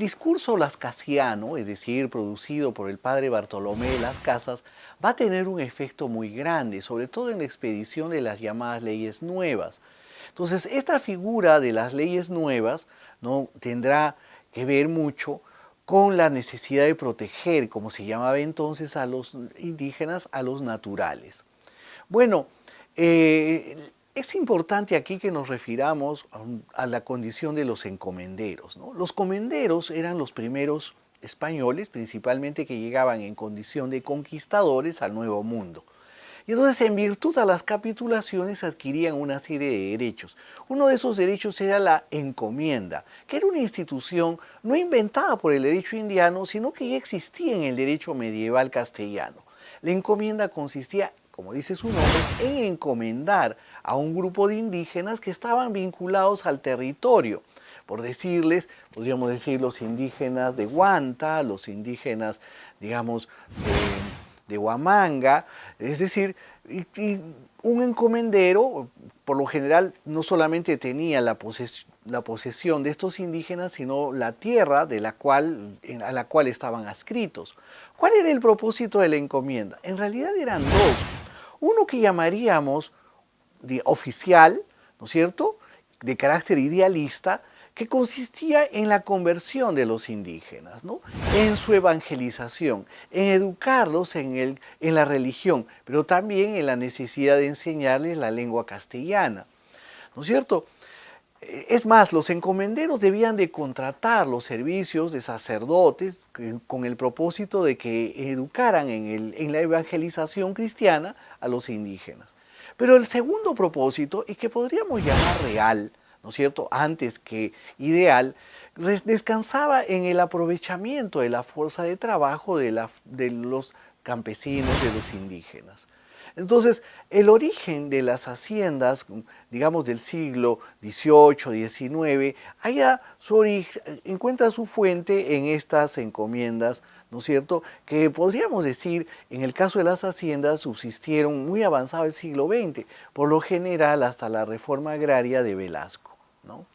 discurso lascasiano, es decir, producido por el padre Bartolomé de las Casas, va a tener un efecto muy grande, sobre todo en la expedición de las llamadas leyes nuevas. Entonces, esta figura de las leyes nuevas, ¿no?, tendrá que ver mucho con la necesidad de proteger, como se llamaba entonces, a los indígenas, a los naturales. Bueno, es importante aquí que nos refiramos a la condición de los encomenderos, ¿no? Los comenderos eran los primeros españoles, principalmente, que llegaban en condición de conquistadores al Nuevo Mundo. Y entonces, en virtud a las capitulaciones, adquirían una serie de derechos. Uno de esos derechos era la encomienda, que era una institución no inventada por el derecho indiano, sino que ya existía en el derecho medieval castellano. La encomienda consistía, como dice su nombre, en encomendar a un grupo de indígenas que estaban vinculados al territorio. Por decirles, podríamos decir los indígenas de Huanta, los indígenas, digamos, de Huamanga, es decir, y un encomendero, por lo general, no solamente tenía la posesión de estos indígenas, sino la tierra a la cual estaban adscritos. ¿Cuál era el propósito de la encomienda? En realidad eran dos. Uno que llamaríamos oficial, ¿no es cierto?, de carácter idealista, que consistía en la conversión de los indígenas, ¿no?, en su evangelización, en educarlos en la religión, pero también en la necesidad de enseñarles la lengua castellana, ¿no es cierto? Es más, los encomenderos debían de contratar los servicios de sacerdotes con el propósito de que educaran en la evangelización cristiana a los indígenas. Pero el segundo propósito, y que podríamos llamar real, ¿no es cierto?, antes que ideal, descansaba en el aprovechamiento de la fuerza de trabajo de los campesinos, de los indígenas. Entonces, el origen de las haciendas, digamos del siglo XVIII, XIX, encuentra su fuente en estas encomiendas, ¿no es cierto?, que podríamos decir, en el caso de las haciendas, subsistieron muy avanzado el siglo XX, por lo general hasta la reforma agraria de Velasco, ¿no?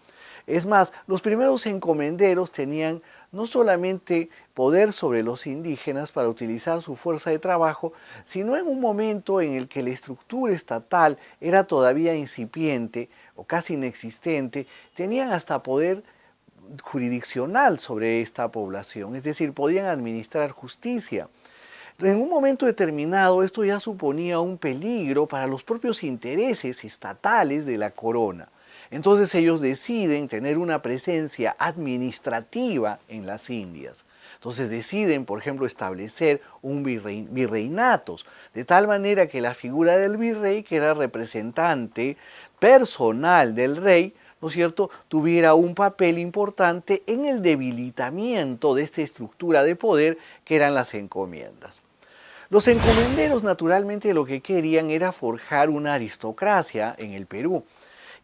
Es más, los primeros encomenderos tenían no solamente poder sobre los indígenas para utilizar su fuerza de trabajo, sino en un momento en el que la estructura estatal era todavía incipiente o casi inexistente, tenían hasta poder jurisdiccional sobre esta población, es decir, podían administrar justicia. En un momento determinado, esto ya suponía un peligro para los propios intereses estatales de la corona. Entonces ellos deciden tener una presencia administrativa en las Indias. Entonces deciden, por ejemplo, establecer un virreinatos, de tal manera que la figura del virrey, que era representante personal del rey, ¿no es cierto?, tuviera un papel importante en el debilitamiento de esta estructura de poder que eran las encomiendas. Los encomenderos, naturalmente, lo que querían era forjar una aristocracia en el Perú.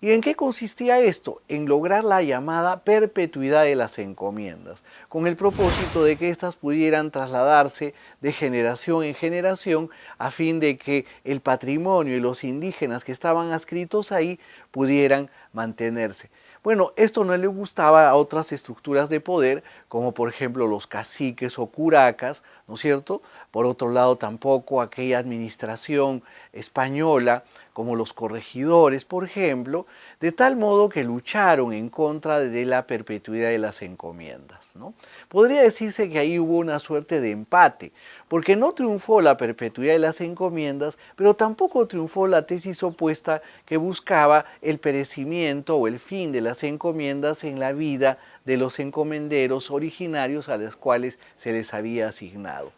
¿Y en qué consistía esto? En lograr la llamada perpetuidad de las encomiendas, con el propósito de que éstas pudieran trasladarse de generación en generación a fin de que el patrimonio y los indígenas que estaban adscritos ahí pudieran mantenerse. Bueno, esto no le gustaba a otras estructuras de poder, como por ejemplo los caciques o curacas, ¿no es cierto? Por otro lado, tampoco aquella administración española, como los corregidores, por ejemplo, de tal modo que lucharon en contra de la perpetuidad de las encomiendas, ¿no? Podría decirse que ahí hubo una suerte de empate, porque no triunfó la perpetuidad de las encomiendas, pero tampoco triunfó la tesis opuesta que buscaba el perecimiento o el fin de las encomiendas en la vida de los encomenderos originarios a los cuales se les había asignado.